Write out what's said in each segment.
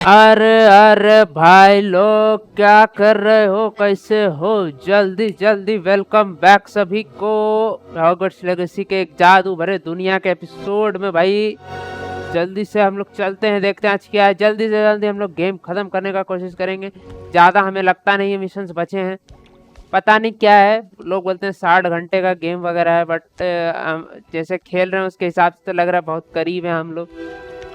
अरे अरे भाई लोग क्या कर रहे हो, कैसे हो? जल्दी जल्दी वेलकम बैक सभी को हॉगवर्ट्स लेगेसी के एक जादू भरे दुनिया के एपिसोड में। भाई जल्दी से हम लोग चलते हैं, देखते हैं आज क्या है। जल्दी से जल्दी हम लोग गेम खत्म करने का कोशिश करेंगे। ज़्यादा हमें लगता नहीं है मिशंस बचे हैं, पता नहीं क्या है। लोग बोलते हैं 60 घंटे का गेम वगैरह है, बट जैसे खेल रहे हैं उसके हिसाब से तो लग रहा है बहुत करीब है हम लोग।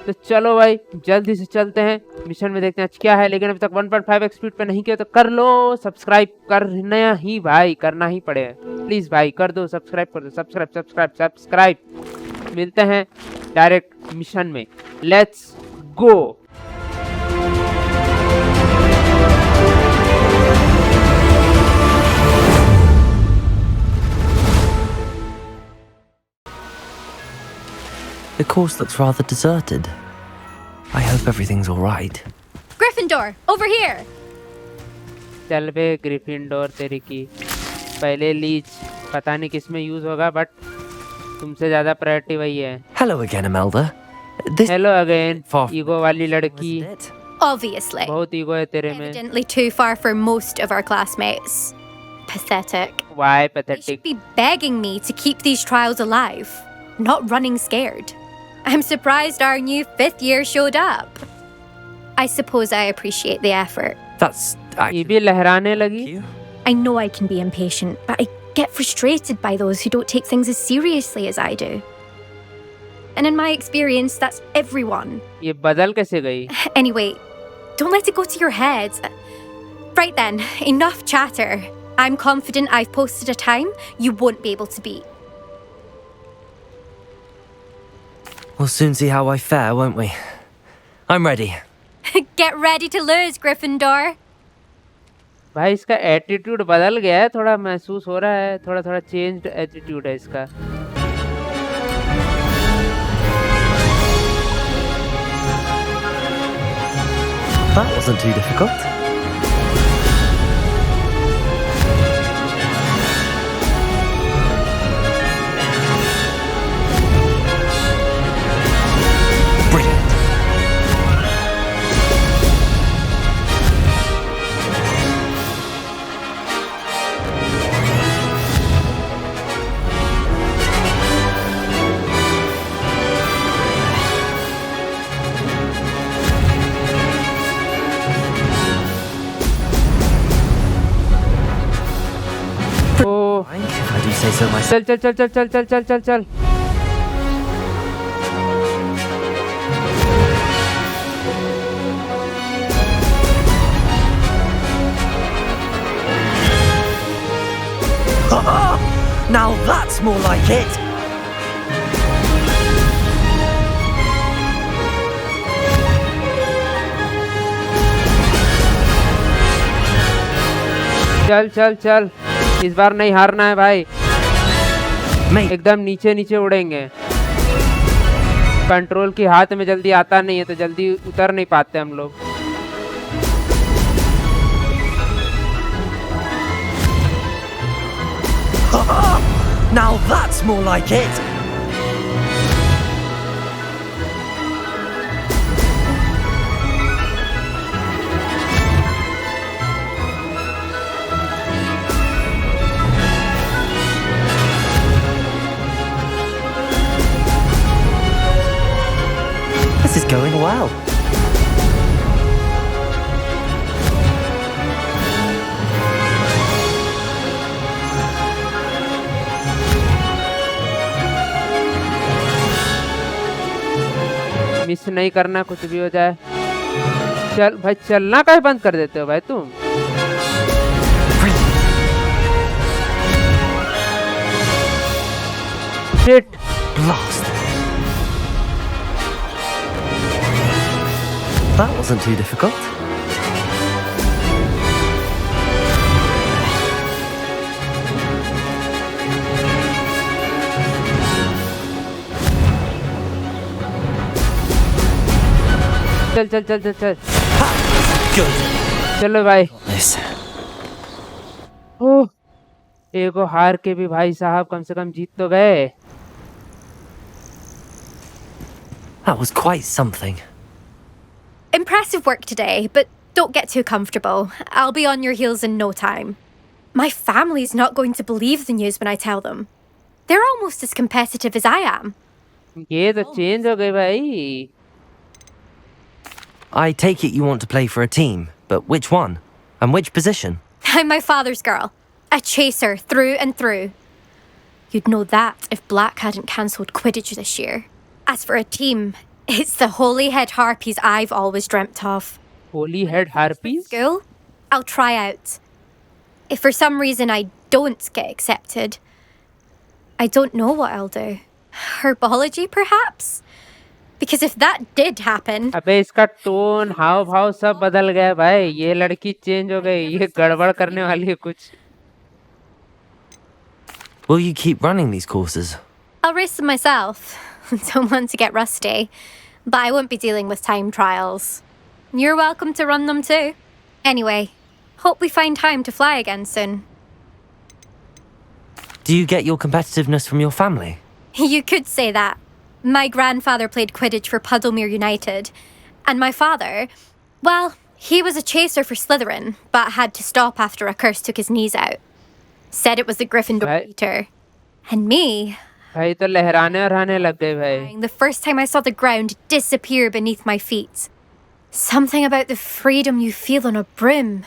तो चलो भाई जल्दी से चलते हैं मिशन में, देखते हैं आज क्या है। लेकिन अभी तक 1.5 स्पीड पे नहीं किया तो कर लो सब्सक्राइब, करना ही भाई, करना ही पड़ेगा। प्लीज भाई कर दो, सब्सक्राइब कर दो, सब्सक्राइब सब्सक्राइब सब्सक्राइब। मिलते हैं डायरेक्ट मिशन में, let's go. The course looks rather deserted. I hope everything's all right. Gryffindor, over here! चल बे ग्रिफिंडोर तेरी की। पहले लीच पता नहीं किस में यूज होगा, बट तुमसे ज्यादा प्रायोरिटी वही है। Hello again, Imelda. Hello again, ego वाली लड़की। Obviously. बहुत ईगो है तेरे में। Evidently too far for most of our classmates. Pathetic. Why They pathetic? should be begging me to keep these trials alive, not running scared. I'm surprised our new 5th year showed up. I suppose I appreciate the effort. That's ये भी लहराने लगी। I know I can be impatient, but I get frustrated by those who don't take things as seriously as I do. And in my experience, that's everyone. ये बदल कैसे गई? Anyway, don't let it go to your head. Right then, enough chatter. I'm confident I've posted a time you won't be able to beat. We'll soon see how I fare, won't we? I'm ready. Get ready to lose, Gryffindor. भाई इसका attitude बदल गया है, थोड़ा महसूस हो रहा है, थोड़ा थोड़ा चेंज्ड एटीट्यूड है इसका। That wasn't too difficult. Brilliant. O If I do say so myself. चल चल चल चल चल चल चल चल चल। Now that's more like it. चल चल चल, इस बार नहीं हारना है भाई। Mate, एकदम नीचे नीचे उड़ेंगे। कंट्रोल की हाथ में जल्दी आता नहीं है तो जल्दी उतर नहीं पाते हम लोग। now that's more like it. This is going well. Miss नहीं करना, कुछ भी हो जाए। चल भाई, चलना काहे बंद कर देते हो भाई तुम? Shit. Blast. That wasn't too difficult. चल चल चल चल चल। Good. चलो भाई। This. ओह, एगो हार के भी भाई साहब कम से कम जीत तो गए। That was quite something. Impressive work today, but don't get too comfortable. I'll be on your heels in no time. My family's not going to believe the news when I tell them. They're almost as competitive as I am. ये तो change हो गई भाई. I take it you want to play for a team, but which one? And which position? I'm my father's girl. A chaser through and through. You'd know that if Black hadn't cancelled Quidditch this year. As for a team, it's the Holyhead Harpies I've always dreamt of. Holyhead Harpies? School, I'll try out. If for some reason I don't get accepted, I don't know what I'll do. Herbology, perhaps? Because if that did happen... अबे इसका tone हाव भाव सब बदल गया भाई. ये लड़की change हो गई. ये गड़बड़ करने वाली है कुछ. Will you keep running these courses? I'll race them myself. Don't want to get rusty. But I won't be dealing with time trials. You're welcome to run them too. Anyway, hope we find time to fly again soon. Do you get your competitiveness from your family? You could say that. My grandfather played Quidditch for Puddlemere United. And my father, well, he was a chaser for Slytherin, but had to stop after a curse took his knees out. Said it was the Gryffindor beater. And me... भाई तो लहराने और आने लग गए भाई. The first time I saw the ground disappear beneath my feet. Something about the freedom you feel on a broom.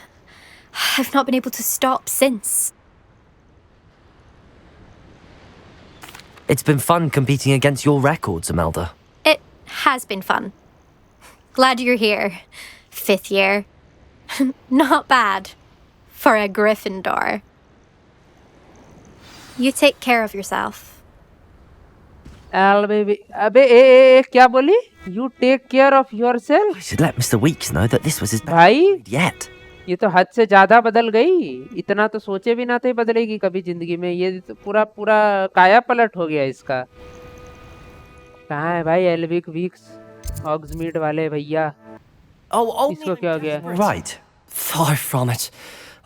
I've not been able to stop since. It's been fun competing against your records, Imelda. It has been fun. Glad you're here. 5th year. Not bad. For a Gryffindor. You take care of yourself. Baby. अबे क्या बोली? You take care of yourself. I should let Mr. Weeks know that this was his best भाई grade yet. ये तो हद से ज्यादा बदल गई. इतना तो सोचे भी ना थे बदलेगी कभी जिंदगी में. ये तो पूरा पूरा काया पलट हो गया इसका. कहाँ है भाई एल्विक वीक्स हॉग्समीड वाले भैया? इसको क्या हो गया? Right. Far from it.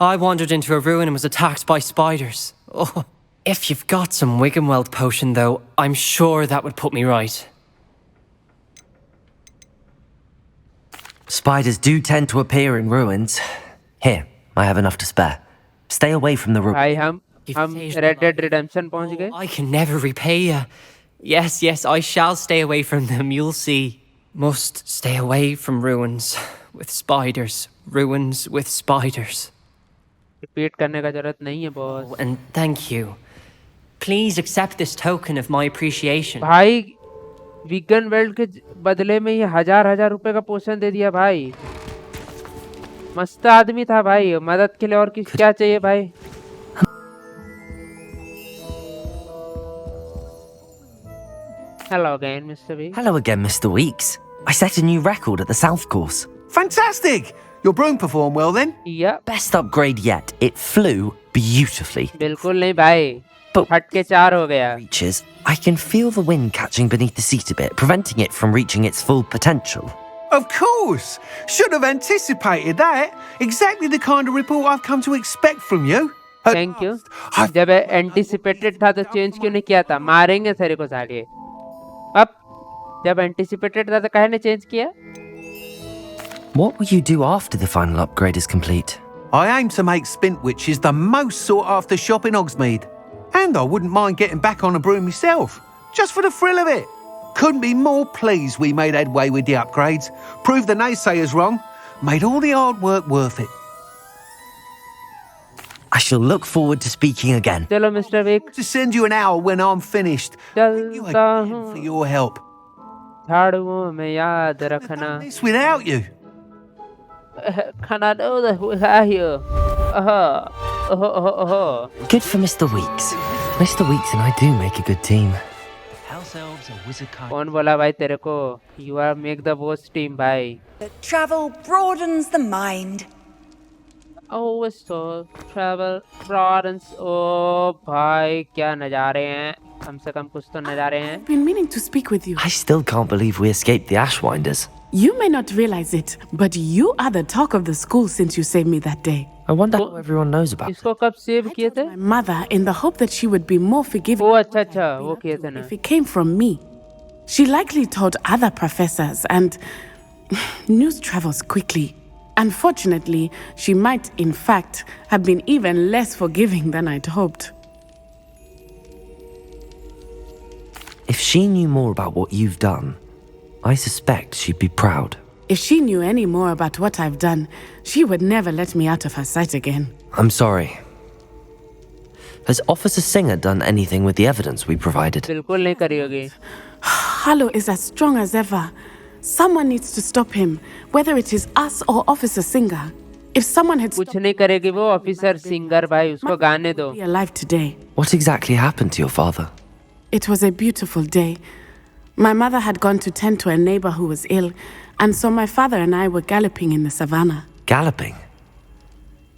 I wandered into a ruin and was attacked by spiders. Oh. If you've got some Wiggenweld potion, though, I'm sure that would put me right. Spiders do tend to appear in ruins. Here, I have enough to spare. Stay away from the ruin. भाई हम Red Dead Redemption पहुंच गए. I can never repay you. Yes, I shall stay away from them, you'll see. Must stay away from ruins with spiders. Ruins with spiders. Repeat करने का जरूरत नहीं है boss. Oh, and thank you. Please accept this token of my appreciation. भाई vegan weld के बदले में ये 1000 रुपए का पोषण दे दिया भाई. मस्त आदमी था भाई. मदद के लिए और क्या चाहिए भाई? Hello again, Mr. Weeks. Hello again, Mr. Weeks. I set a new record at the South course. Fantastic! Your broom performed well then? Yep. Best upgrade yet. It flew beautifully. बिल्कुल नहीं भाई. But हट के 4 हो गया. reaches, I can feel the wind catching beneath the seat a bit, preventing it from reaching its full potential. Of course! Should have anticipated that. Exactly the kind of report I've come to expect from you. Thank you. जब anticipated था तो change क्यों नहीं किया था? मारेंगे तेरे को साले. अब जब एंटिसिपेटेड था तो काहे ने चेंज किया? What will you do after the final upgrade is complete? I aim to make Spintwitches the most sought after shop in Hogsmeade. And I wouldn't mind getting back on a broom myself, just for the thrill of it. Couldn't be more pleased we made headway with the upgrades, proved the naysayers wrong, made all the hard work worth it. I shall look forward to speaking again. चलो mister Wicks. To send you an owl when I'm finished. Thank you चलता again हूँ. for your help. झाड़ुओं में याद रखना. This without you. Can I know that we are here? Good for Mr. Weeks. Mr. Weeks and I do make a good team. कौन बोला भाई तेरे को? You are make the worst team भाई. Travel broadens the mind. Always so travel broadens. ओ भाई क्या नज़ारे हैं. कम से कम कुछ तो नज़ारे हैं. I've been meaning to speak with you. I still can't believe we escaped the Ashwinders. You may not realize it, but you are the talk of the school since you saved me that day. I wonder how everyone knows about it. इसको कब save किए थे? My mother, in the hope that she would be more forgiving ओ अच्छा वो किए थे ना. if it came from me. She likely told other professors, and News travels quickly. Unfortunately, she might, in fact, have been even less forgiving than I'd hoped. If she knew more about what you've done, I suspect she'd be proud. If she knew any more about what I've done, she would never let me out of her sight again. I'm sorry. Has Officer Singer done anything with the evidence we provided? बिल्कुल नहीं करी होगी. Hallow is as strong as ever. Someone needs to stop him, whether it is us or Officer Singer. If someone had कुछ stopped नहीं करेगी वो officer singer भाई, उसको गाने दो. me alive today. What exactly happened to your father? It was a beautiful day. My mother had gone to tend to a neighbor who was ill, and so my father and I were galloping in the savannah. Galloping?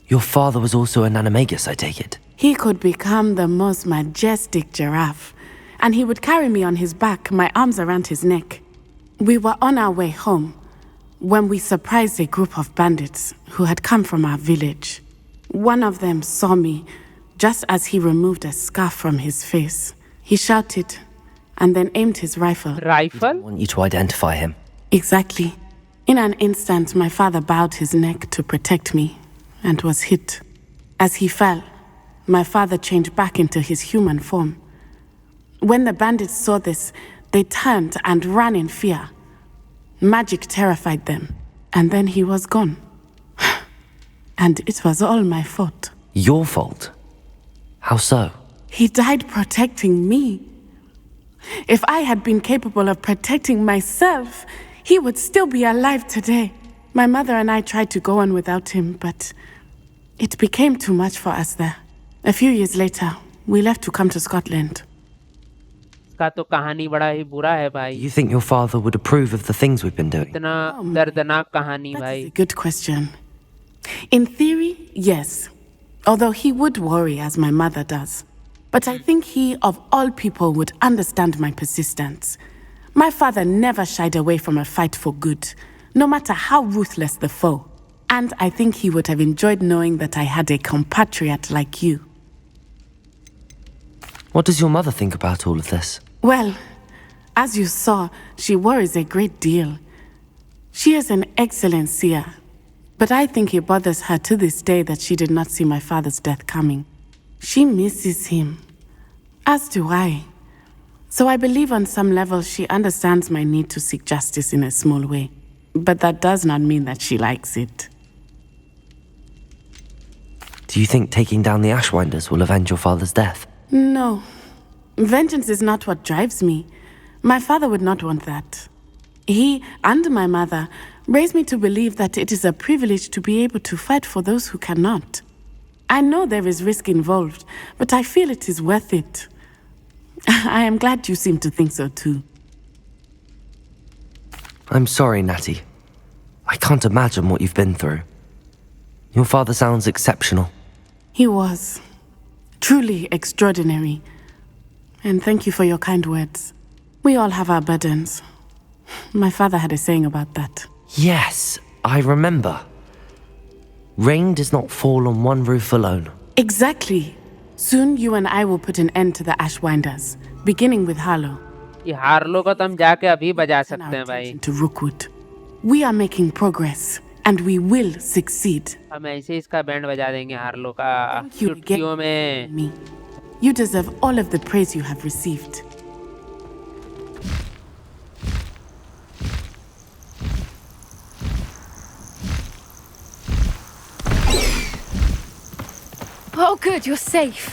Your father was also an animagus, I take it? He could become the most majestic giraffe, and he would carry me on his back, my arms around his neck. We were on our way home when we surprised a group of bandits who had come from our village. One of them saw me just as he removed a scarf from his face. He shouted and then aimed his rifle. I rifle. want you to identify him. Exactly. In an instant, my father bowed his neck to protect me and was hit. As he fell, my father changed back into his human form. When the bandits saw this, they turned and ran in fear. Magic terrified them, and then he was gone. And it was all my fault. Your fault? How so? He died protecting me. If I had been capable of protecting myself, he would still be alive today. My mother and I tried to go on without him, but it became too much for us there. A few years later, we left to come to Scotland. इसका तो कहानी बड़ा ही बुरा है भाई. You think your father would approve of the things we've been doing? इतना दर्दनाक कहानी That is भाई. a good question. In theory, yes. Although he would worry as my mother does. But I think he, of all people, would understand my persistence. My father never shied away from a fight for good, no matter how ruthless the foe. And I think he would have enjoyed knowing that I had a compatriot like you. What does your mother think about all of this? Well, as you saw, she worries a great deal. She is an excellent seer, but I think it bothers her to this day that she did not see my father's death coming. She misses him, as do I. So I believe on some level she understands my need to seek justice in a small way. But that does not mean that she likes it. Do you think taking down the Ashwinders will avenge your father's death? No. Vengeance is not what drives me. My father would not want that. He and my mother raised me to believe that it is a privilege to be able to fight for those who cannot. I know there is risk involved, but I feel it is worth it. I am glad you seem to think so too. I'm sorry, Natty. I can't imagine what you've been through. Your father sounds exceptional. He was. Truly extraordinary. And thank you for your kind words. We all have our burdens. My father had a saying about that. Yes, I remember. Rain does not fall on one roof alone. Exactly. Soon you and I will put an end to the Ashwinders, beginning with Hallow. ये Harlow को तो हम जाके अभी बजा Our सकते हैं भाई. attention to Rookwood. We are making progress, and we will succeed. हम ऐसे ही इसका बैंड बजा देंगे हार्लो का Thank you छुट्टियों again, में. me. You deserve all of the praise you have received. Oh, good, you're safe.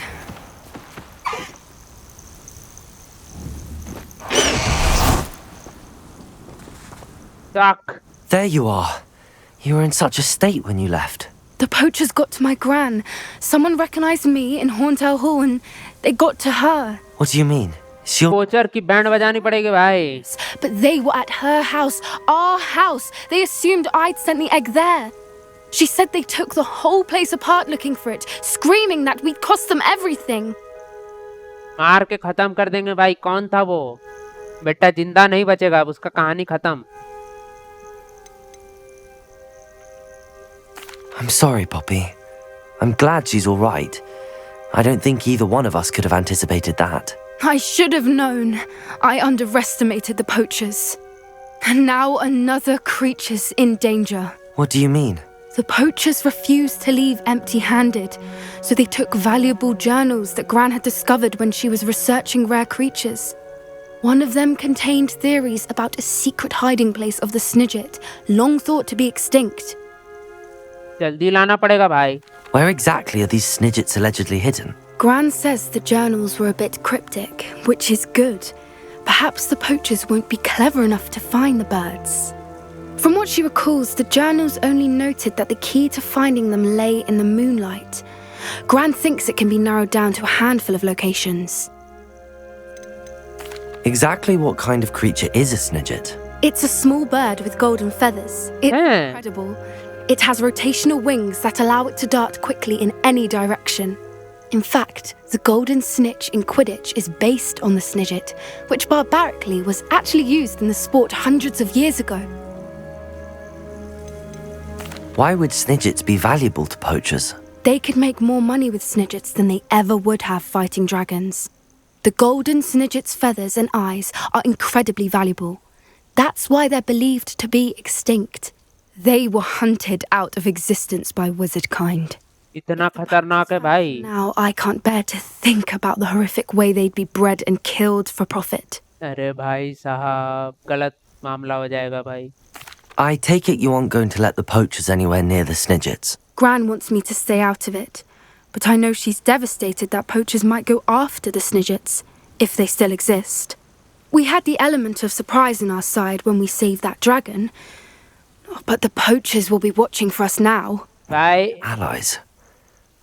Duck. There you are. You were in such a state when you left. The poachers got to my gran. Someone recognized me in Hauntel Hall and they got to her. What do you mean? Is she all... पोचर की band बजानी पड़ेगी भाई. But they were at her house, our house. They assumed I'd sent the egg there. She said they took the whole place apart looking for it, screaming that we'd cost them everything. मार के खत्म कर देंगे भाई. कौन था वो? बेटा जिंदा नहीं बचेगा अब, उसका कहानी खत्म. I'm sorry, Poppy. I'm glad she's all right. I don't think either one of us could have anticipated that. I should have known. I underestimated the poachers. And now another creature's in danger. What do you mean? The poachers refused to leave empty-handed, so they took valuable journals that Gran had discovered when she was researching rare creatures. One of them contained theories about a secret hiding place of the Snidget, long thought to be extinct. जल्दी लाना पड़ेगा भाई. Where exactly are these Snidgets allegedly hidden? Gran says the journals were a bit cryptic, which is good. Perhaps the poachers won't be clever enough to find the birds. From what she recalls, the journals only noted that the key to finding them lay in the moonlight. Gran thinks it can be narrowed down to a handful of locations. Exactly what kind of creature is a Snidget? It's a small bird with golden feathers. It's incredible. It has rotational wings that allow it to dart quickly in any direction. In fact, the golden snitch in Quidditch is based on the Snidget, which barbarically was actually used in the sport hundreds of years ago. Why would Snidgets be valuable to poachers? They could make more money with Snidgets than they ever would have fighting dragons. The golden Snidget's feathers and eyes are incredibly valuable. That's why they're believed to be extinct. They were hunted out of existence by wizard kind. इतना खतरनाक है भाई. Now I can't bear to think about the horrific way they'd be bred and killed for profit. अरे भाई साहब, गलत मामला हो जाएगा भाई. I take it you aren't going to let the poachers anywhere near the Snidgets. Gran wants me to stay out of it, but I know she's devastated that poachers might go after the Snidgets, if they still exist. We had the element of surprise on our side when we saved that dragon, but the poachers will be watching for us now. भाई Allies.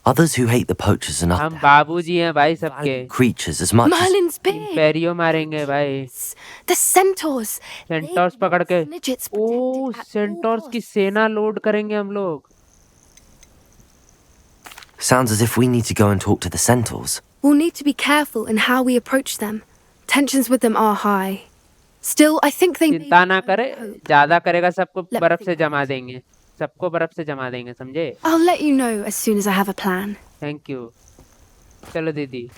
Others who hate the poachers enough हम to बाबूजी हैं भाई सबके. have creatures as much as... Merlin's big. पैरियो मारेंगे भाई. The centaurs. Centaurs पकड़ के. Snidgets ओ protected at सेंटोर्स all की सेना लोड करेंगे हम लोग. Sounds as if we need to go and talk to the centaurs. We'll need to be careful in how we approach them. Tensions with them are high. Still, I think they चिंता ना करे, ज्यादा करेगा सबको बर्फ से जमा देंगे. सबको बर्फ से जमा देंगे, समझे? I'll let you know as soon as I have a plan. Thank you. चलो दीदी.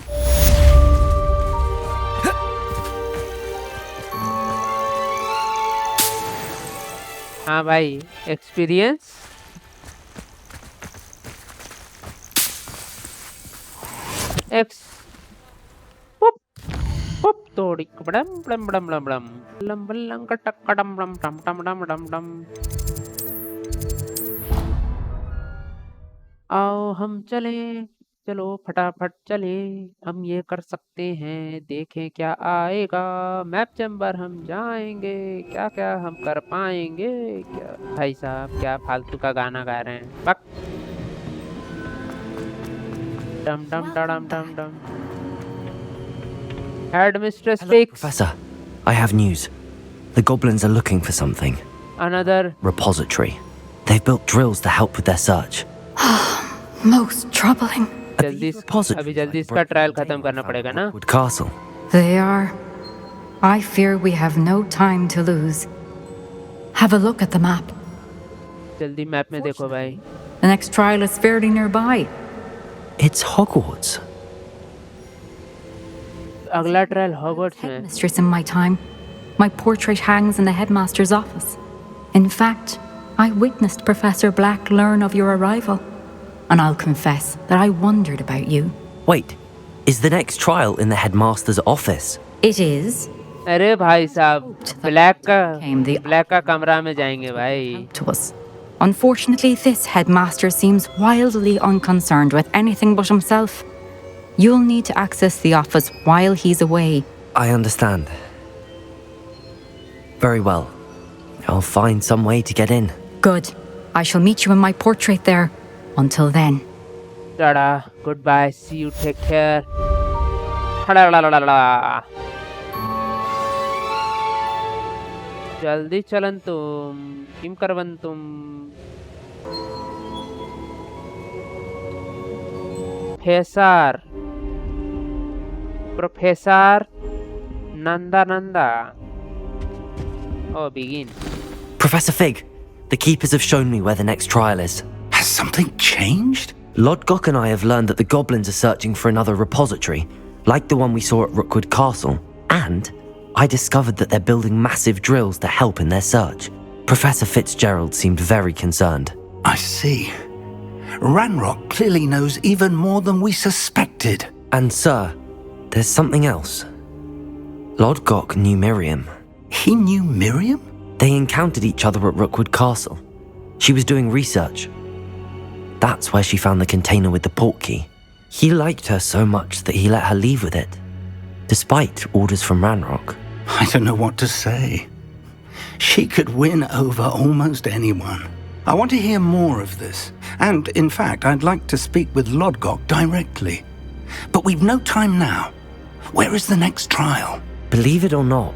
हाँ भाई, एक्सपीरियंस. एक्स पुप पुप तोड़ी बड़म बड़म बड़म बड़म बड़म लम बल्लम कटक कड़म बड़म टम टम डम डम डम. आओ हम चलें, चलो फटाफट चलें, हम ये कर सकते हैं, देखें क्या आएगा. मैप चैम्बर हम जाएंगे, क्या क्या हम कर पाएंगे. क्या भाई साहब, क्या फालतू का गाना गा रहे हैं. बक डम डम डम डम डम. Headmistress speaks. Professor, I have news. The goblins are looking for something. Another Repository. They've built drills to help with their search. Most troubling. जल्दी अभी जल्दी इसका ट्रायल खत्म करना पड़ेगा ना. Hogwarts Castle. They are. I fear we have no time to lose. Have a look at the map. जल्दी map में देखो भाई. The next trial is fairly nearby. It's Hogwarts. अगला ट्रायल हॉगवर्ट्स में. Mistress in my time. My portrait hangs in the headmaster's office. In fact, I witnessed Professor Black learn of your arrival. And I'll confess that I wondered about you. Wait, is the next trial in the headmaster's office? It is. अरे भाई साहब, black Came the का कमरा में जाएंगे भाई. to us. Unfortunately, this headmaster seems wildly unconcerned with anything but himself. You'll need to access the office while he's away. I understand. Very well. I'll find some way to get in. Good. I shall meet you in my portrait there. Until then. Tata, goodbye, see you, take care. जल्दी चलन तुम, किम करवन तुम. Professor Nanda. Oh, begin. Professor Fig, the keepers have shown me where the next trial is. Has something changed? Lodgok and I have learned that the goblins are searching for another repository, like the one we saw at Rookwood Castle. And I discovered that they're building massive drills to help in their search. Professor Fitzgerald seemed very concerned. I see. Ranrock clearly knows even more than we suspected. And sir, there's something else. Lodgok knew Miriam. He knew Miriam? They encountered each other at Rookwood Castle. She was doing research. That's where she found the container with the portkey. He liked her so much that he let her leave with it, despite orders from Ranrock. I don't know what to say. She could win over almost anyone. I want to hear more of this. And, in fact, I'd like to speak with Lodgok directly. But we've no time now. Where is the next trial? Believe it or not,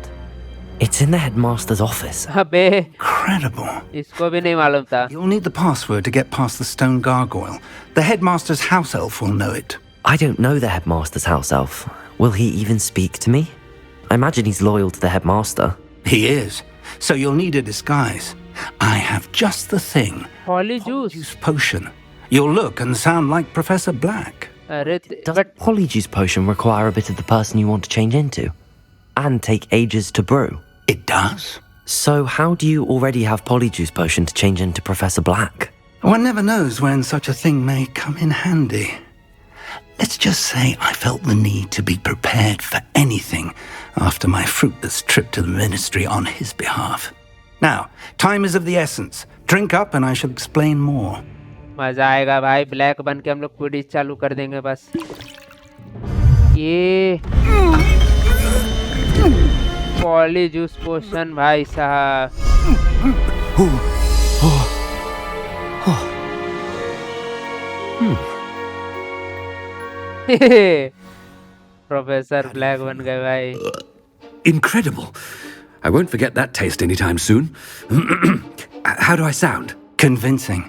it's in the headmaster's office. अबे Incredible. इसको भी नहीं मालूम था. You'll need the password to get past the stone gargoyle. The headmaster's house elf will know it. I don't know the headmaster's house elf. Will he even speak to me? I imagine he's loyal to the headmaster. He is. So you'll need a disguise. I have just the thing. Polyjuice potion. You'll look and sound like Professor Black. Does Polyjuice potion require a bit of the person you want to change into? And take ages to brew? It does. So how do you already have Polyjuice potion to change into Professor Black? One never knows when such a thing may come in handy. Let's just say I felt the need to be prepared for anything after my fruitless trip to the ministry on his behalf. Now, time is of the essence. Drink up and I shall explain more. मजा आएगा भाई. Black बन के हम लोग Quidditch चालू कर देंगे बस. ये पॉलीजूस पोशन भाई साहब. प्रोफेसर ब्लैक बन गए भाई. Incredible. I won't forget that taste anytime soon. How do I sound? Convincing.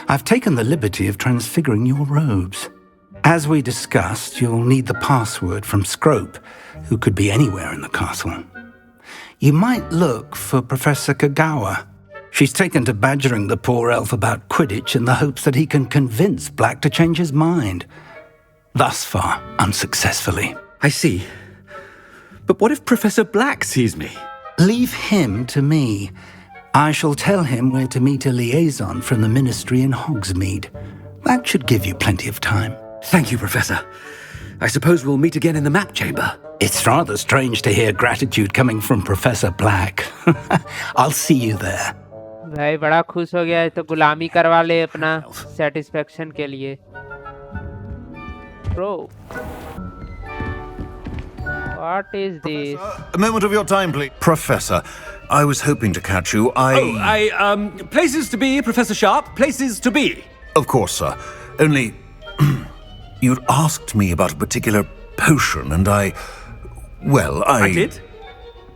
I've taken the liberty of transfiguring your robes. As we discussed, you'll need the password from Scrope, who could be anywhere in the castle. You might look for Professor Kagawa. She's taken to badgering the poor elf about Quidditch in the hopes that he can convince Black to change his mind. Thus far, unsuccessfully. I see. But what if Professor Black sees me? Leave him to me. I shall tell him where to meet a liaison from the ministry in Hogsmeade. That should give you plenty of time. Thank you, Professor. I suppose we'll meet again in the map chamber. It's rather strange to hear gratitude coming from Professor Black. I'll see you there. भाई बड़ा खुश हो गया है. तो गुलामी करवा ले अपना सेटिस्फेक्शन के लिए. Bro, what is this? A moment of your time, please. Professor, I was hoping to catch you. Places to be, Professor Sharp. Places to be. Of course, sir. Only, you'd asked me about a particular potion, and I did?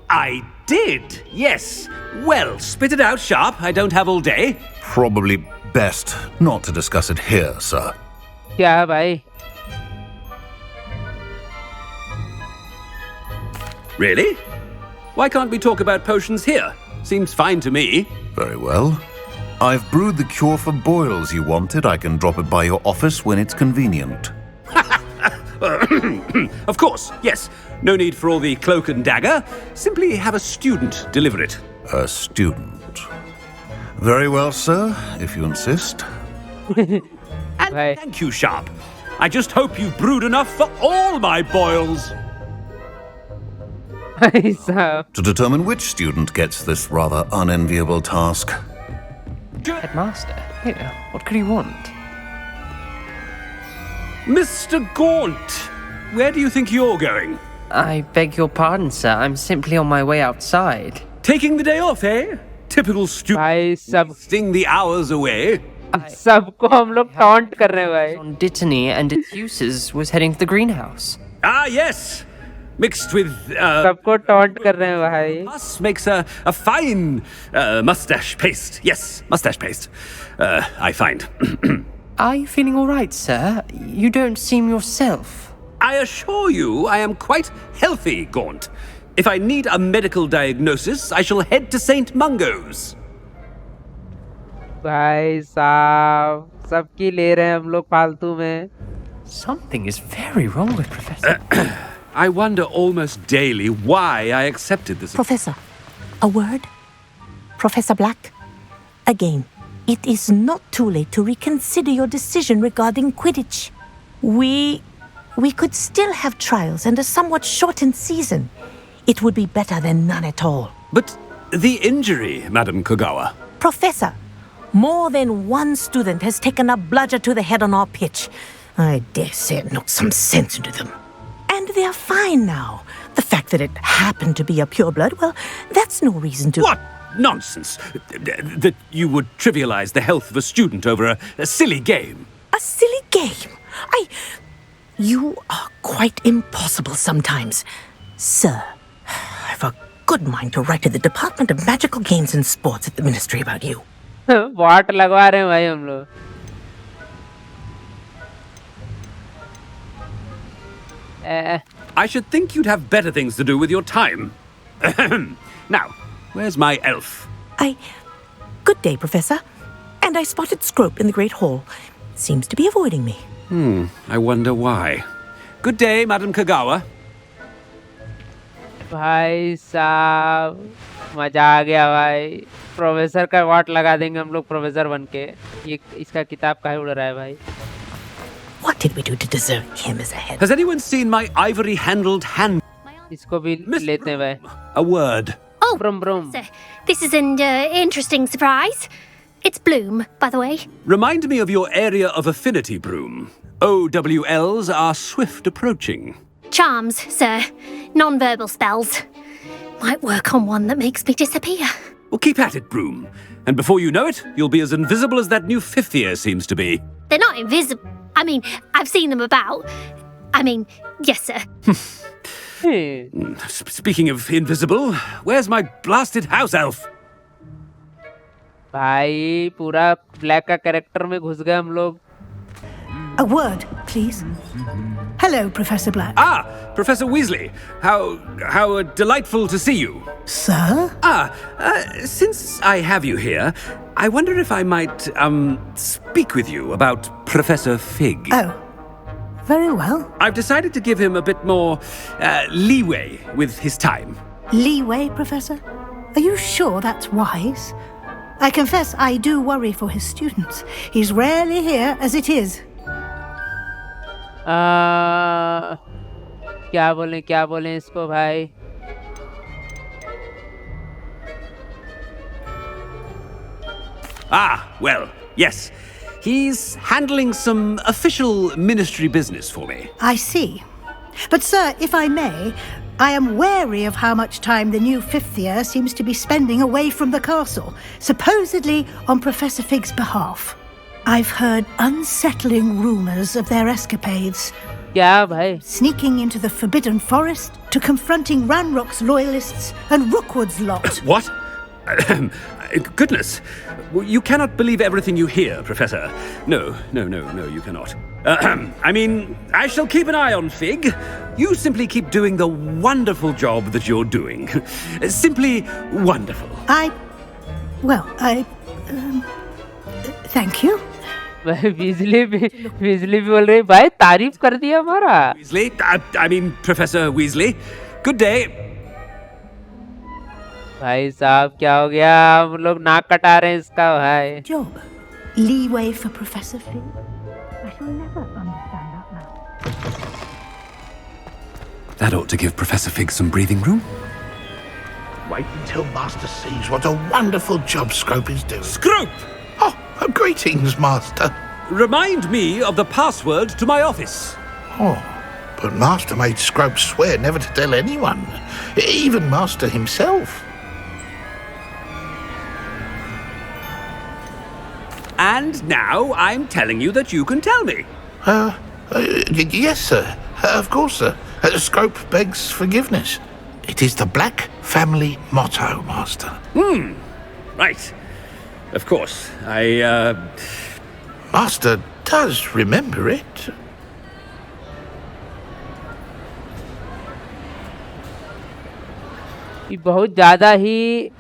I did, yes. Well, spit it out, Sharp. I don't have all day. Probably best not to discuss it here, sir. क्या है भाई? Really? Why can't we talk about potions here? Seems fine to me. Very well. I've brewed the cure for boils you wanted. I can drop it by your office when it's convenient. Of course, yes. No need for all the cloak and dagger. Simply have a student deliver it. A student. Very well, sir, if you insist. And thank you, Sharp. I just hope you've brewed enough for all my boils. To determine which student gets this rather unenviable task. Headmaster? Here, what could he want? Mr. Gaunt, where do you think you're going? I beg your pardon, sir. I'm simply on my way outside. Taking the day off, eh? Typical student. Sting the hours away. सबको हम लोग taunt कर रहे हैं भाई. On Dittany and its uses was heading to the greenhouse. Ah, yes. Mixed with सबको taunt कर रहे हैं भाई. Pus makes a fine mustache paste. Yes, mustache paste. I find. Are you feeling all right, sir? You don't seem yourself. I assure you I am quite healthy, Gaunt. If I need a medical diagnosis, I shall head to St. Mungo's. भाई साहब सबकी ले रहे हैं हम लोग फालतू में. Something is very wrong with Professor. I wonder almost daily why I accepted this. Professor, a word? Professor Black? Again, it is not too late to reconsider your decision regarding Quidditch. We could still have trials and a somewhat shortened season. It would be better than none at all. But the injury, Madam Kogawa. Professor, more than one student has taken a bludger to the head on our pitch. I dare say it knocked some sense into them. And they're fine now. The fact that it happened to be a pureblood, well, that's no reason to... What nonsense! That you would trivialize the health of a student over a silly game. A silly game? You are quite impossible sometimes. Sir, I've a good mind to write to the Department of Magical Games and Sports at the Ministry about you. वाट लगवा रहे हैं भाई हम लोग. I should think you'd have better things to do with your time. Now, where's my elf? Good day, Professor. And I spotted Scrope in the Great Hall. Seems to be avoiding me. I wonder why. Good day, Madam Kogawa. भाई साहब मजा आ गया भाई. Professor का वाट लगा देंगे हम लोग प्रोफेसर बन के. ये इसका किताब काहे उड़ रहा है भाई. What did we do to deserve him as a head? Has anyone seen my ivory-handled hand? इसको भी लेते हैं भाई. A word. Oh, Brum. This is an interesting surprise. It's Bloom, by the way. Remind me of your area of affinity, Broom. OWLs are swift approaching. Charms, sir. Non-verbal spells. Might work on one that makes me disappear. Well, keep at it, Broom. And before you know it, you'll be as invisible as that new fifth year seems to be. They're not invisible. I mean, I've seen them about. I mean, yes, sir. Speaking of invisible, where's my blasted house elf? भाई पूरा black का character में घुस गए हम लोग. A word, please. Hello, Professor Black. Ah, Professor Weasley. How delightful to see you. Sir? Since I have you here, I wonder if I might, speak with you about Professor Fig. Oh, very well. I've decided to give him a bit more, leeway with his time. Leeway, Professor? Are you sure that's wise? I confess I do worry for his students. He's rarely here as it is. क्या बोलें इसको भाई. Well, yes. He's handling some official ministry business for me. I see. But, sir, if I may, I am wary of how much time the new fifth year seems to be spending away from the castle, supposedly on Professor Fig's behalf. I've heard unsettling rumours of their escapades. क्या भाई? Sneaking into the Forbidden Forest, to confronting Ranrock's loyalists and Rookwood's lot. What? Goodness. You cannot believe everything you hear, Professor. No, you cannot. I mean, I shall keep an eye on Fig. You simply keep doing the wonderful job that you're doing. Simply wonderful. Thank you. Weasley भी बोल रही भाई तारीफ कर दिया हमारा. Weasley, I mean Professor Weasley. Good day. भाई साहब क्या हो गया. हम लोग नाक कटा रहे हैं इसका भाई. Job. Leeway for Professor Fig. I shall never understand that now. That ought to give Professor Fig some breathing room. Wait until Master sees what a wonderful job Scrope is doing. Scrope! Oh, greetings, Master. Remind me of the password to my office. Oh, but Master made Scrope swear never to tell anyone, even Master himself. And now I'm telling you that you can tell me. Yes, sir. Of course, sir. Scrope begs forgiveness. It is the Black family motto, Master. Right. Of course. Master does remember it. ये बहुत ज़्यादा ही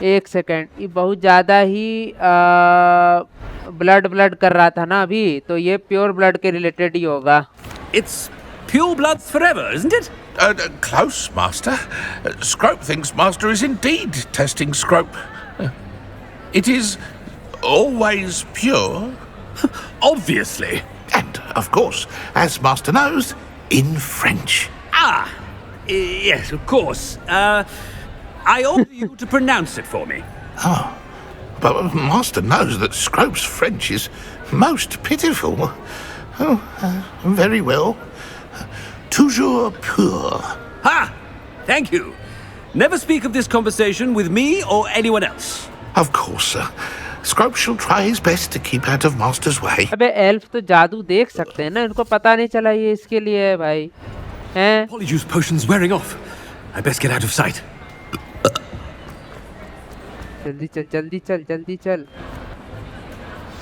एक second. ये बहुत ज़्यादा ही blood कर रहा था ना अभी. तो ये प्योर ब्लड के रिलेटेड ही होगा. It's Pure bloods forever, isn't it? Close, Master. Scrope thinks Master is indeed testing Scrope. It is always pure. Obviously. And, of course, as Master knows, in French. Yes, of course. I order you to pronounce it for me. Oh, but Master knows that Scrope's French is most pitiful. Very well. Toujours pur. Ha! Thank you. Never speak of this conversation with me or anyone else. Of course, sir. Scrope shall try his best to keep out of Master's way. अबे elf तो जादू देख सकते हैं ना, इनको पता नहीं चला ये इसके लिए है भाई हैं? Polyjuice potion's wearing off. I best get out of sight. जल्दी चल जल्दी चल जल्दी चल.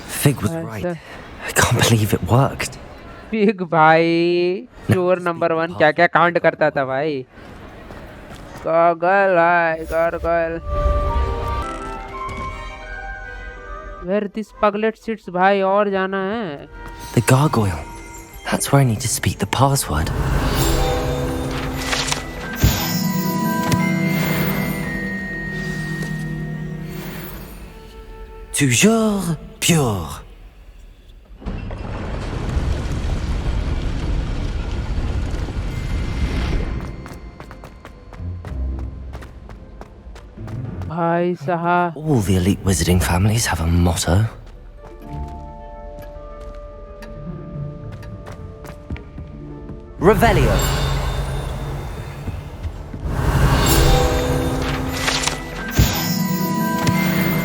Fig was right. I can't believe it worked. Fig भाई चोर नंबर 1 क्या क्या कांड करता था भाई. गॉगल है goggle. Where this puglet sits भाई और जाना है. The gargoyle. That's where I need to speak the password. Toujours pure. भाई साहब. All the elite wizarding families have a motto. Revelio.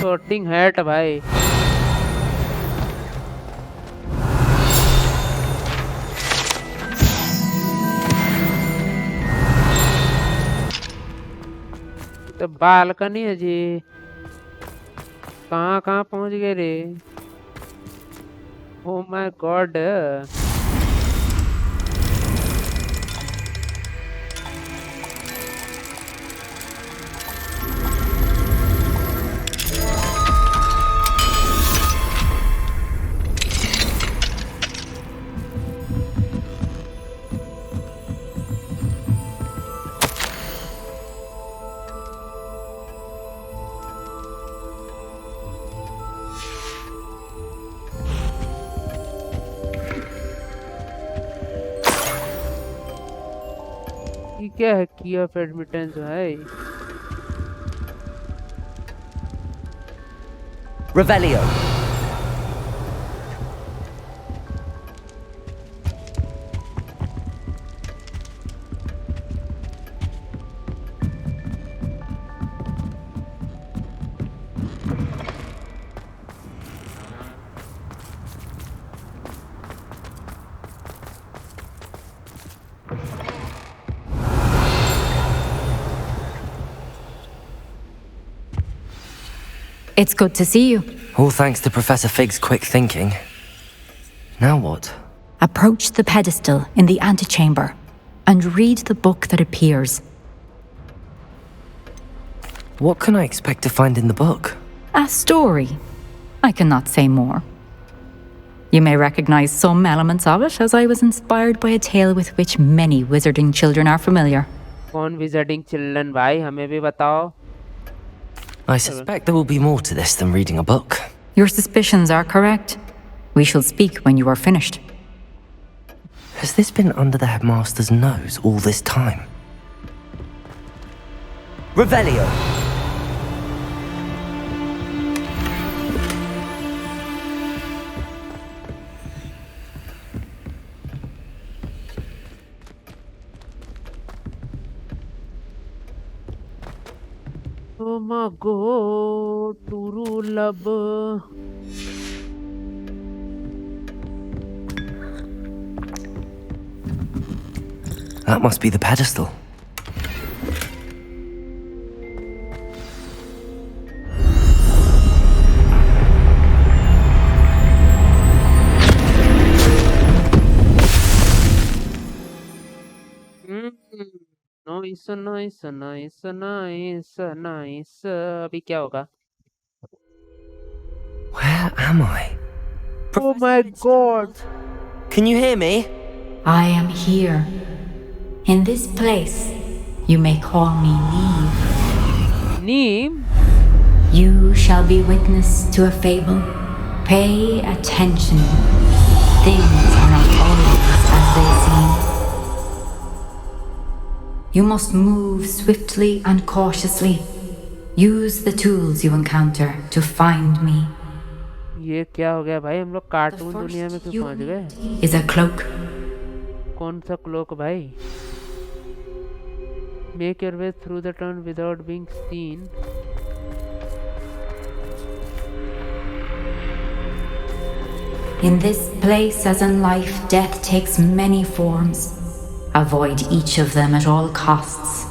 Sorting hat भाई. तो बालकनी है जी. कहाँ कहाँ पहुँच गए रे. Oh my God. क्या है की ऑफ एडमिटेंस भाई. Revelio. It's good to see you. All thanks to Professor Fig's quick thinking. Now what? Approach the pedestal in the antechamber and read the book that appears. What can I expect to find in the book? A story. I cannot say more. You may recognize some elements of it, as I was inspired by a tale with which many wizarding children are familiar. कौन wizarding children भाई हमें भी बताओ. I suspect there will be more to this than reading a book. Your suspicions are correct. We shall speak when you are finished. Has this been under the headmaster's nose all this time? Revelio. Oh my god, Turu love. That must be the pedestal. Nice, nice, nice, nice, nice. अभी क्या होगा? Where am I? Oh my god! Can you hear me? I am here. In this place, you may call me Neve. Neem? You shall be witness to a fable. Pay attention. Things are not always as they seem. You must move swiftly and cautiously. Use the tools you encounter to find me. ये क्या हो गया भाई, हम लोग cartoon दुनिया में क्यों पहुंच गए? Is a cloak. कौन सा क्लोक भाई? Make your way through the town without being seen. In this place, as in life, death takes many forms. Avoid each of them at all costs.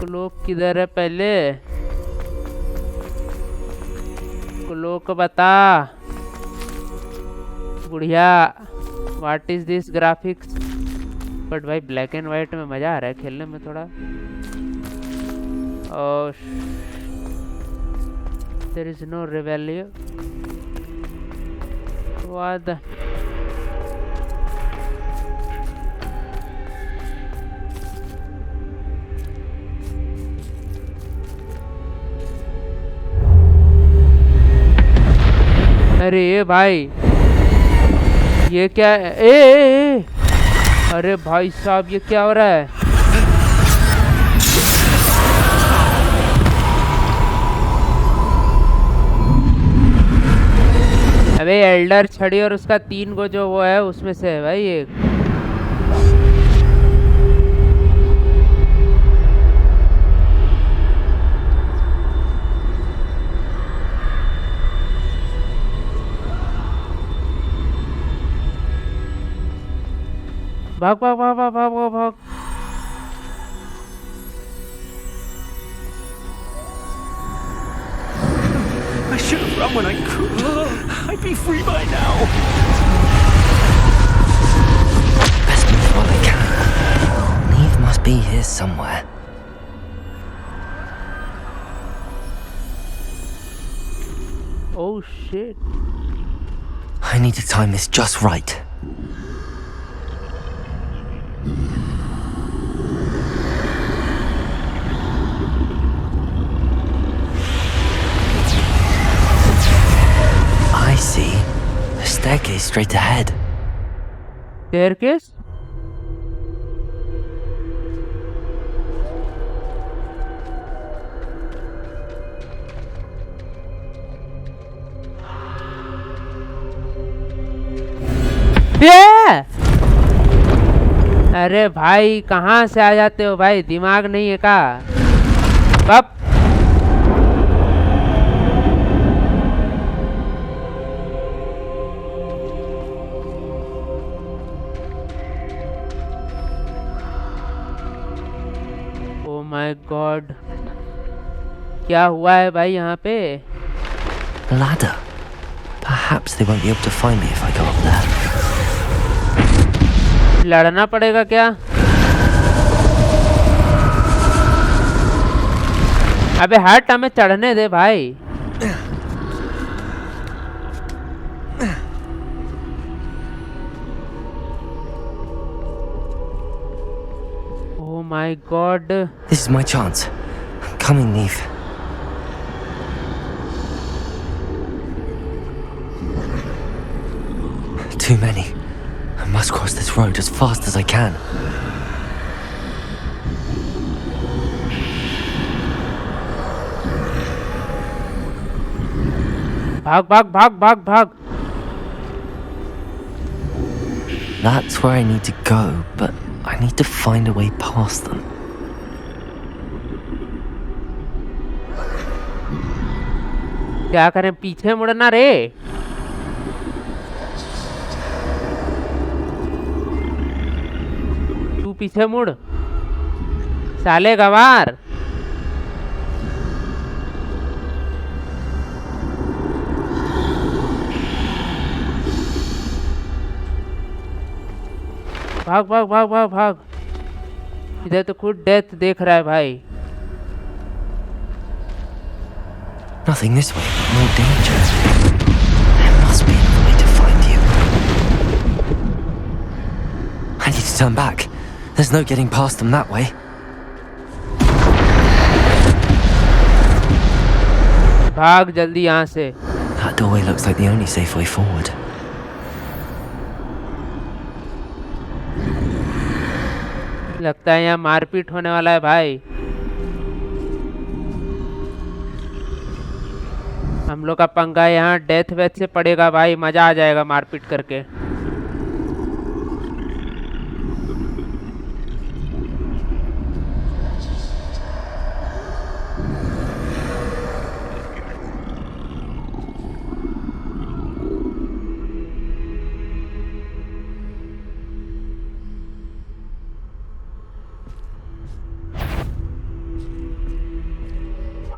Cloak किधर है पहले? Cloak बता बुढ़िया। What is this graphics? But भाई black and white में मजा आ रहा है खेलने में थोड़ा। और there is no revalue. What the अरे ये भाई ये क्या है? ए अरे भाई साहब ये क्या हो रहा है? अबे एल्डर छड़ी और उसका 3 को जो वो है उसमें से है भाई एक। भाग भाग भाग भाग भाग भाग भाग। I should have run when I could. I'd be free by now. Best move while I can. Neve must be here somewhere. Oh shit. I need to time this just right. I see. A staircase straight ahead. Staircase? अरे भाई कहाँ से आ जाते हो भाई, दिमाग नहीं है का? कब ओ माय गॉड, क्या हुआ है भाई यहाँ पे? Ladder. Perhaps they won't be able to find me if I go up there. लड़ना पड़ेगा क्या? अबे हट, हमें चढ़ने दे भाई। Oh my God! This is my chance. I'm coming, Neve. Too many. I must cross this road as fast as I can. भाग भाग भाग भाग भाग। That's where I need to go, but I need to find a way past them. क्या करें, पीछे मुड़ना रे? तू पीछे मुड़ साले गवार। भाग भाग भाग भाग भाग। इधर तो खुद डेथ देख रहा है भाई। Nothing this way, more danger. There must be another way to find you. I need to turn back. There's no getting past them that way. भाग जल्दी यहाँ से. That doorway looks like the only safe way forward. लगता है यहाँ मारपीट होने वाला है भाई. हम लोग का पंगा यहाँ डेथ वेथ से पड़ेगा भाई. मजा आ जाएगा मारपीट करके.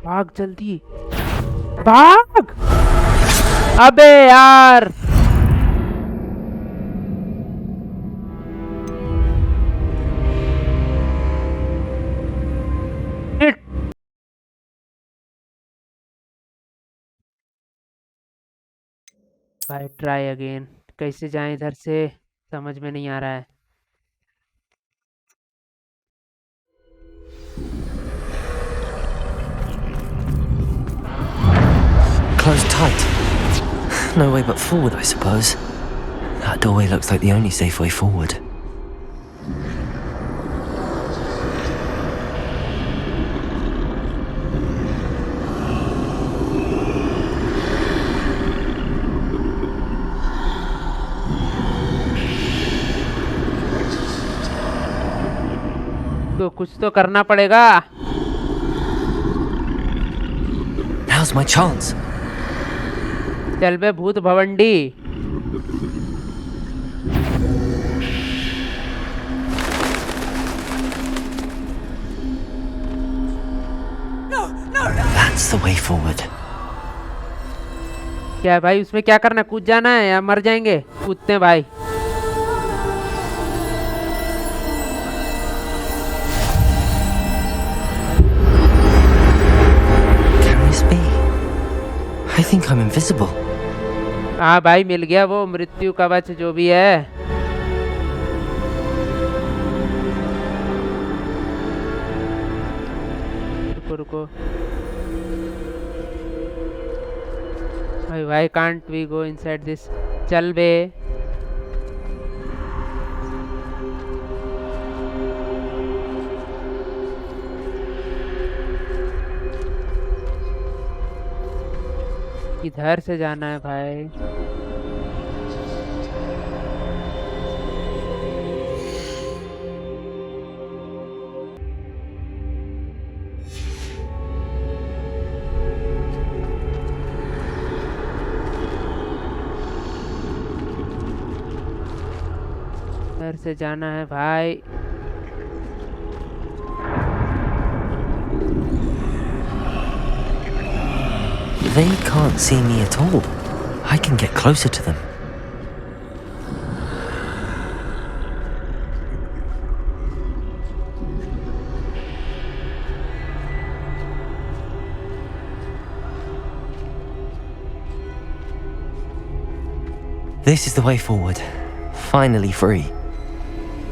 भाग जल्दी भाग. अबे यार भाई. Try again. कैसे जाएं इधर से समझ में नहीं आ रहा है. Closed tight. No way but forward, I suppose. That doorway looks like the only safe way forward. तो कुछ तो करना पड़ेगा. Now's my chance. चल बे भूत भवंडी. That's the way forward. क्या भाई उसमें क्या करना. कूद जाना है या मर जाएंगे. कूदते हैं भाई. I think I'm invisible. हाँ भाई मिल गया वो मृत्यु कवच जो भी है. रुको रुको भाई. Why can't we go inside this? चल बे. इधर से जाना है भाई. इधर से जाना है भाई. They can't see me at all. I can get closer to them. This is the way forward. Finally free.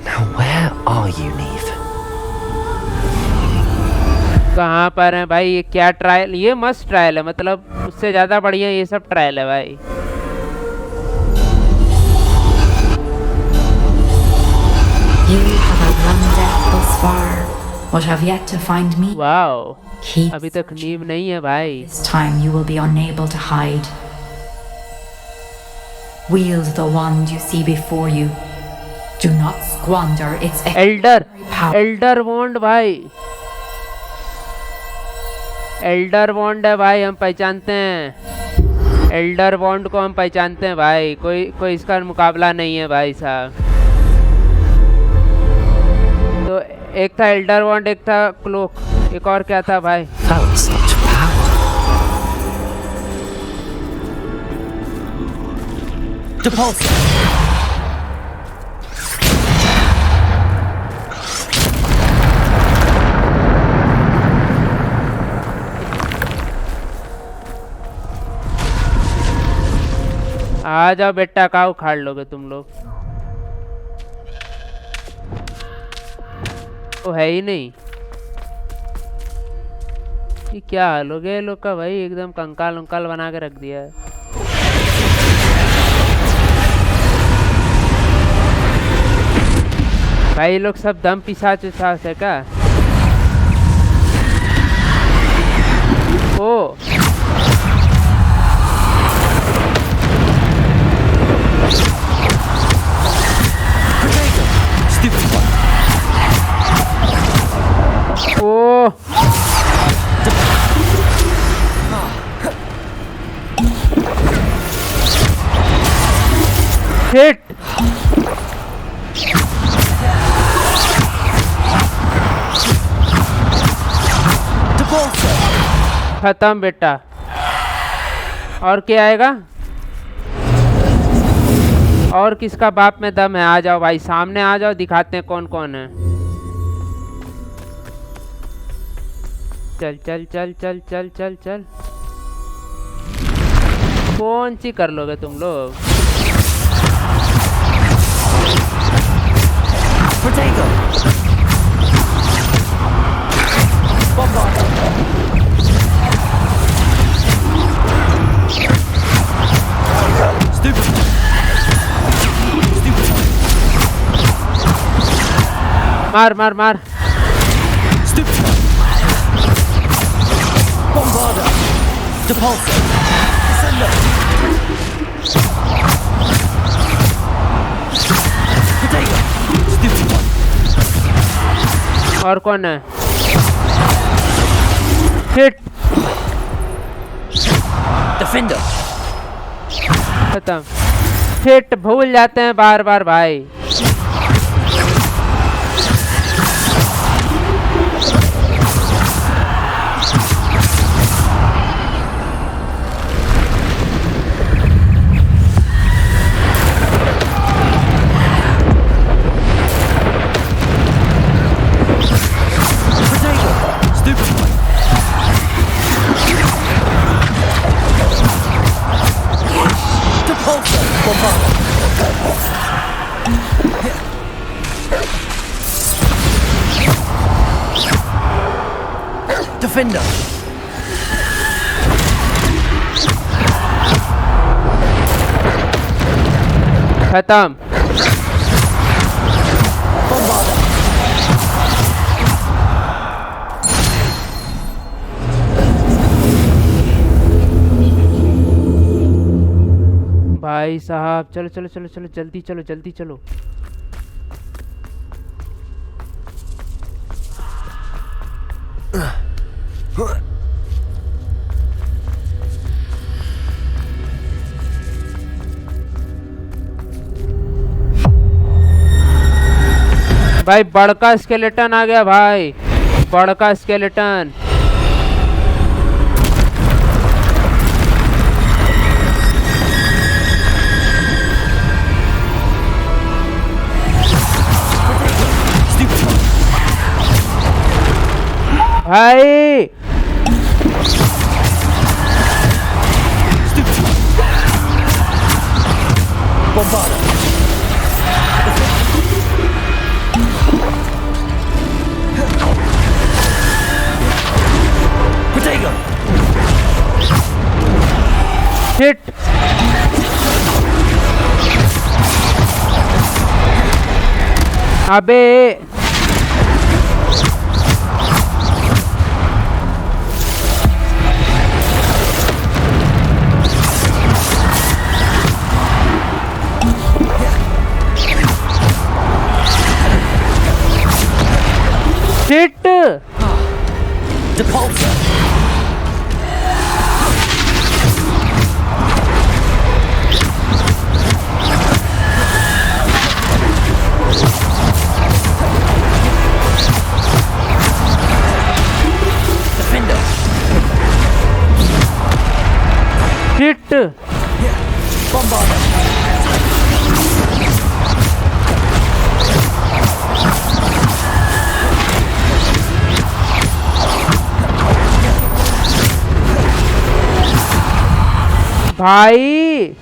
Now where are you, Neve? कहाँ पर है भाई. ये क्या ट्रायल. ये मस्त ट्रायल है. मतलब उससे ज्यादा बढ़िया ये सब ट्रायल है भाई. You have run death thus far, but have yet to find me. Wow. अभी तक नींव नहीं है भाई. This time you will be unable to hide. Wield the wand you see before you. Do not squander its power. Elder wand भाई. Elder वॉन्ड है भाई. हम पहचानते हैं एल्डर वॉन्ड को. हम पहचानते हैं भाई. कोई इसका मुकाबला नहीं है भाई साहब. तो एक था एल्डर वॉन्ड, एक था क्लोक, एक और क्या था भाई. आ जाओ बेटा, का उखाड़ लोगे तुम लोग? वो है ही नहीं। ये क्या हाल हो गया लोग का भाई, एकदम कंकाल उंकाल बना के रख दिया है। भाई लोग सब दम पिशाच उसाच है क्या? ओ ओ हिट खत्म बेटा। और क्या आएगा? और किसका बाप में दम है? आ जाओ भाई, सामने आ जाओ, दिखाते हैं कौन कौन है। चल चल चल चल चल चल चल। कौन सी कर लोगे तुम लोग? मार मार मार। और कौन है? हिट डिफेंडर खत्म। हिट भूल जाते हैं बार बार भाई। Defender. खत्म। भाई साहब चलो चलो चलो चलो, जल्दी चलो जल्दी चलो। भाई बड़का स्केलेटन आ गया भाई, बड़का स्केलेटन। भाई हिट अबे हिट हिट भाई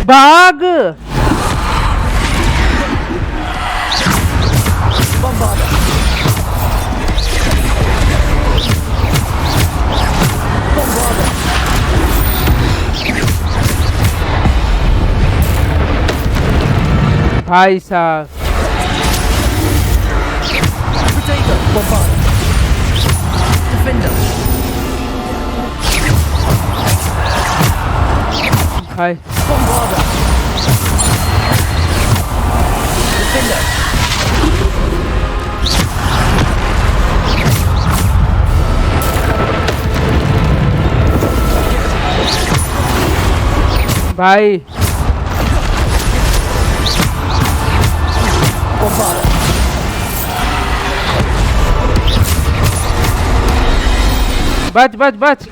भाग। भाई साहब भाई भाई बच बच बच।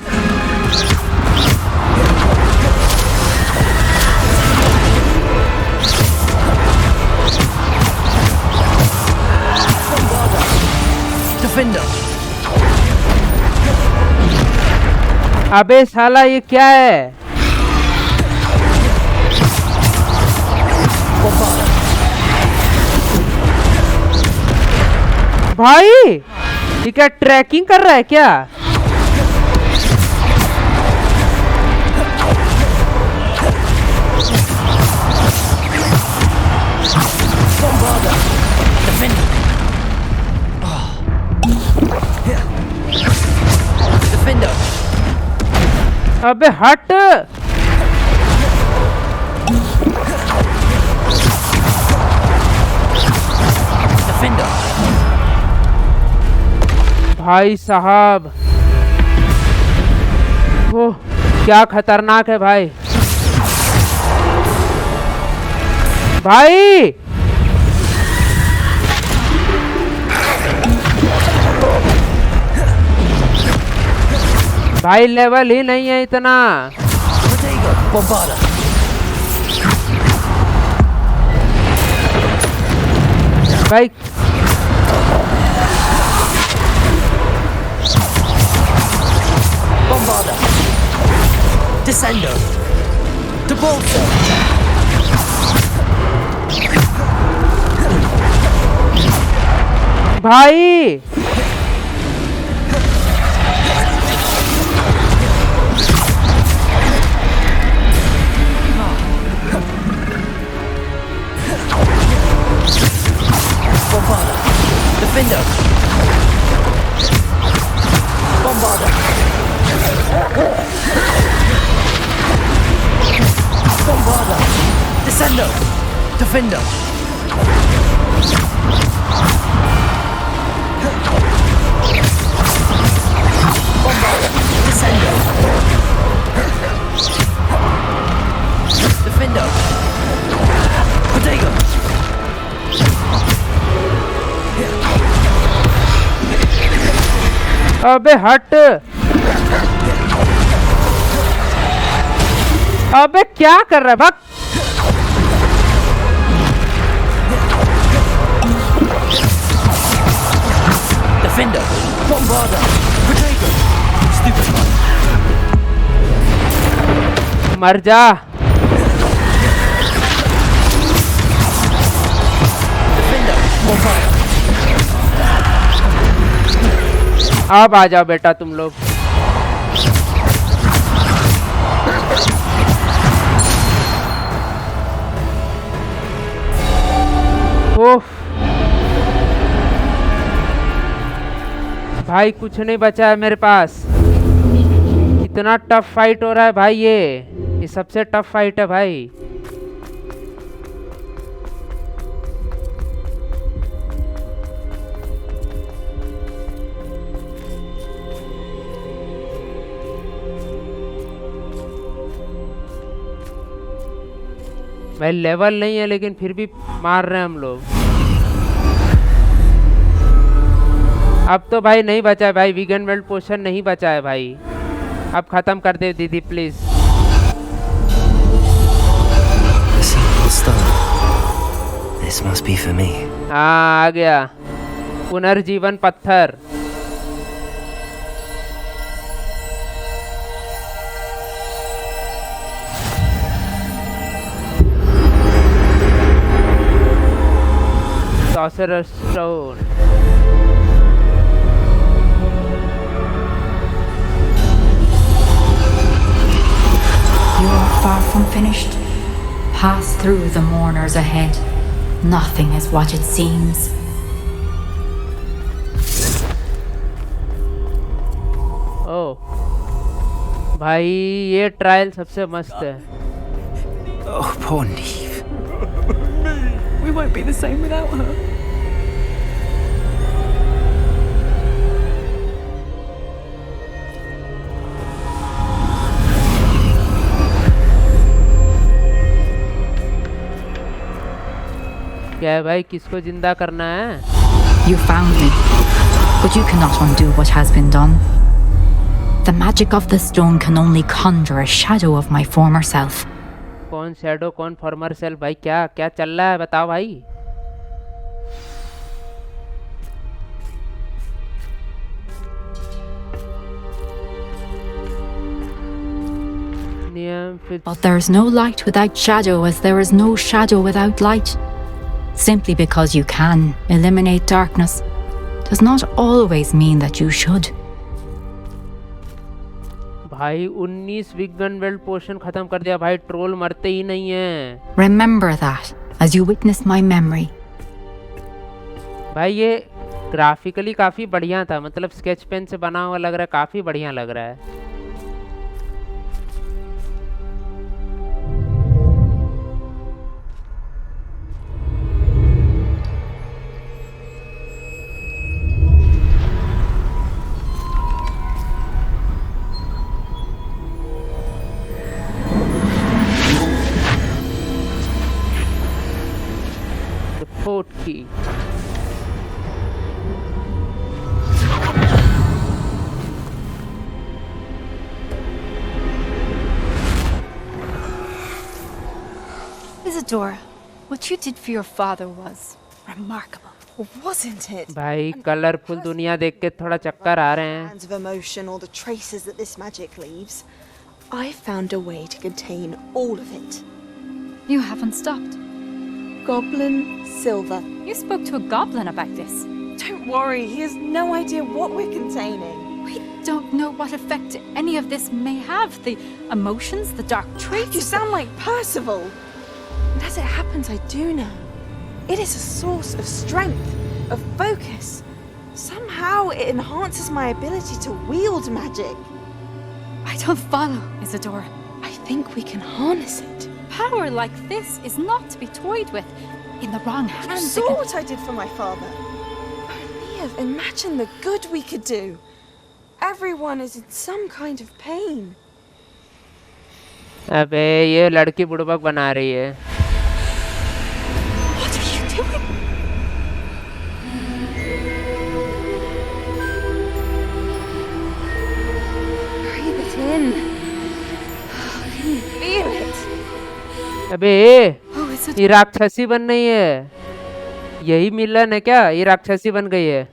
अबे साला ये क्या है? भाई ये क्या ट्रैकिंग कर रहा है क्या? अबे हट। भाई साहब वो क्या खतरनाक है भाई। भाई भाई लेवल ही नहीं है इतना। भाई Descendo. Debolso. भाई Bombarda. Defendo. Bombarda. Bombarda. Descendo. Defendo. Bombarda. Descendo. Defendo. Protego. अबे हट। अबे क्या कर रहा है? भाग। Defender. Bombarda. Protego. Stupid. मर जा। Defender. Bombarda. अब आ जाओ बेटा तुम लोग। ओह भाई कुछ नहीं बचा है मेरे पास। कितना टफ फाइट हो रहा है भाई। ये सबसे टफ फाइट है भाई। भाई लेवल नहीं है लेकिन फिर भी मार रहे हैं हम लोग। अब तो भाई नहीं बचा है भाई। वीगन वेल्ड पोशन नहीं बचा है भाई। अब खत्म कर दे दीदी please. This must be for me. हाँ आ गया पुनर्जीवन पत्थर। sorcerer's stone. You are far from finished. Pass through the mourners ahead. Nothing is what it seems. Oh, भाई ये ट्रायल सबसे मस्त है. Oh, poor Neve. We won't be the same without her. क्या है भाई, किसको जिंदा करना है? You found me, but you cannot undo what has been done. The magic of the stone can only conjure a shadow of my former self. कौन shadow, कौन farmer self? भाई क्या क्या चल रहा है, बताओ भाई. But there is no light without shadow, as there is no shadow without light. Simply because you can eliminate darkness does not always mean that you should. भाई 19 विगन वेल्ड पोशन खत्म कर दिया भाई. ट्रोल मरते ही नहीं है. Remember that as you witness my memory. भाई ये ग्राफिकली काफी बढ़िया था, मतलब स्केच पेन से बना हुआ लग रहा है, काफी बढ़िया लग रहा है. Port key. Isadora, what you did for your father was remarkable. Wasn't it? भाई कलरफुल दुनिया देख के थोड़ा चक्कर आ रहे हैं. Of emotion or the traces that this magic leaves, I found a way to contain all of it. You haven't stopped. Goblin Silver. You spoke to a goblin about this. Don't worry, he has no idea what we're containing. We don't know what effect any of this may have. The emotions, the dark traits. You sound like Percival. And as it happens, I do know. It is a source of strength, of focus. Somehow it enhances my ability to wield magic. I don't follow, Isadora. I think we can harness it. Power like this is not to be toyed with. In the wrong hands. You saw what I did for my father. Only imagine the good we could do. Everyone is in some kind of pain. अबे ये लड़की बुड़बक बना रही है. What are you doing? Breathe it in. Can you feel it? अबे ये राक्षसी बन रही है. यही मिलन है क्या? ये राक्षसी बन गई है.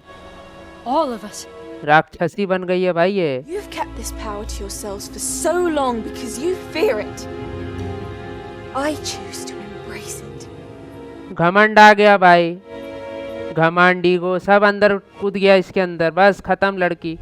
All of us. राक्षसी बन गई है भाई ये. You've kept this power to yourselves for so long because you fear it. I choose to embrace it. घमंड आ गया भाई. घमंडी को सब अंदर कूद गया इसके अंदर. बस खत्म लड़की.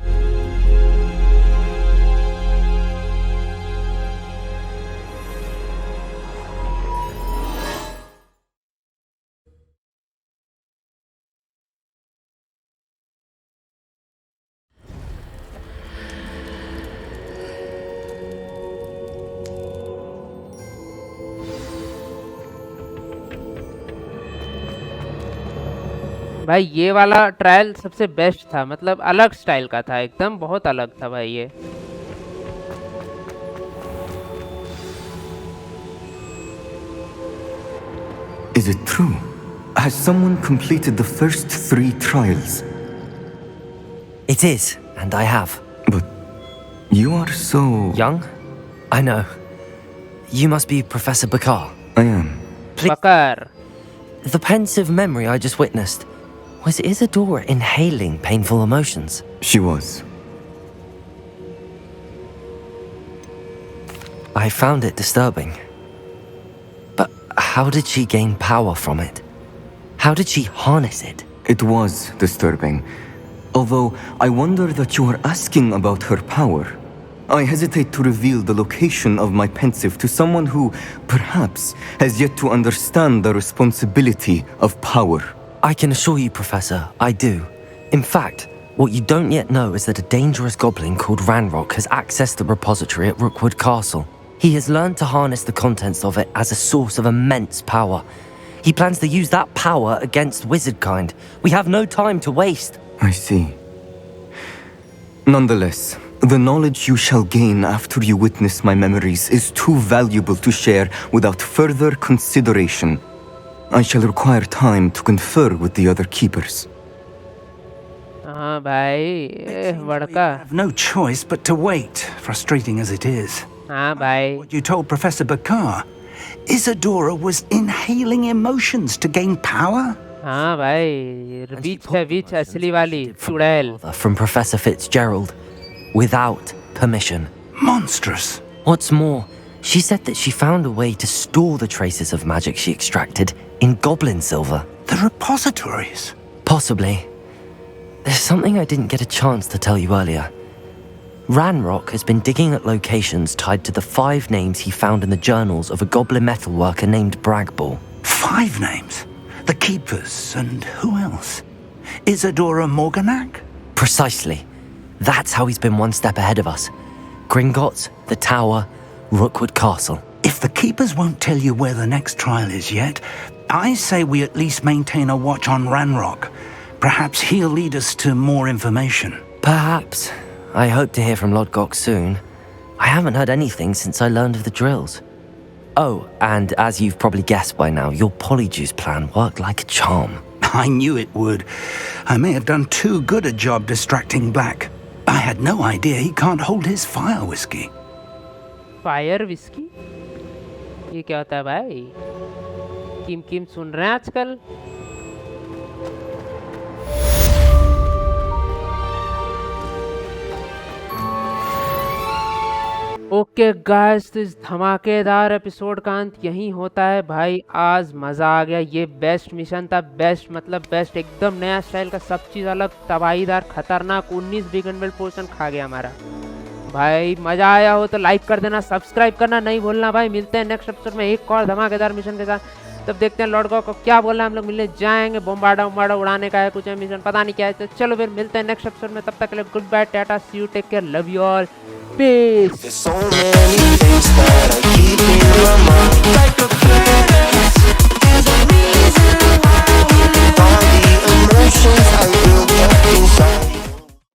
भाई ये वाला ट्रायल सबसे बेस्ट था, मतलब अलग स्टाइल का था, एकदम बहुत अलग था भाई ये. Is it true? Has someone completed the first 3 trials? It is, and I have. But you are so... young? I know. You must be Professor Bakar. I am. Bakar. The pensive memory I just witnessed. Was Isadora inhaling painful emotions? She was. I found it disturbing. But how did she gain power from it? How did she harness it? It was disturbing. Although I wonder that you are asking about her power. I hesitate to reveal the location of my pensive to someone who, perhaps, has yet to understand the responsibility of power. I can assure you, Professor, I do. In fact, what you don't yet know is that a dangerous goblin called Ranrock has accessed the repository at Rookwood Castle. He has learned to harness the contents of it as a source of immense power. He plans to use that power against wizardkind. We have no time to waste. I see. Nonetheless, the knowledge you shall gain after you witness my memories is too valuable to share without further consideration. I shall require time to confer with the other keepers. हाँ भाई बड़का Have no choice but to wait, frustrating as it is. हाँ भाई What you told Professor Bakar, Isadora was inhaling emotions to gain power? हाँ भाई बीच असली वाली चुड़ैल From Professor Fitzgerald, without permission. Monstrous. What's more, she said that she found a way to store the traces of magic she extracted in goblin silver. The repositories? Possibly. There's something I didn't get a chance to tell you earlier. Ranrock has been digging at locations tied to the 5 names he found in the journals of a goblin metalworker named Bragball. 5 names? The Keepers, and who else? Isadora Morganac? Precisely. That's how he's been one step ahead of us. Gringotts, the Tower, Rookwood Castle. If the Keepers won't tell you where the next trial is yet, I say we at least maintain a watch on Ranrock. Perhaps he'll lead us to more information. Perhaps. I hope to hear from Lodgok soon. I haven't heard anything since I learned of the drills. Oh, and as you've probably guessed by now, your polyjuice plan worked like a charm. I knew it would. I may have done too good a job distracting Black. I had no idea he can't hold his fire whiskey. Fire whisky ये क्या होता है भाई किम सुन रहे हैं आजकल okay guys तो इस धमाकेदार एपिसोड का अंत यहीं होता है भाई आज मज़ा आ गया ये बेस्ट मिशन था बेस्ट मतलब बेस्ट एकदम नया स्टाइल का सब चीज़ अलग तबाहीदार खतरनाक 19 बिग एंड बेल्ट पोर्शन खा गया हमारा भाई मज़ा आया हो तो लाइक कर देना सब्सक्राइब करना नहीं भूलना भाई मिलते हैं नेक्स्ट एपिसोड में एक और धमाकेदार मिशन के साथ तब देखते हैं लॉर्ड गॉ को क्या बोलना है हम लोग मिलने जाएंगे बम्बार्डा उड़ाने का है कुछ मिशन पता नहीं क्या है तो चलो फिर मिलते हैं नेक्स्ट एपिसोड में तब तक के लिए goodbye tata see you take care love you all Peace. There's so many things that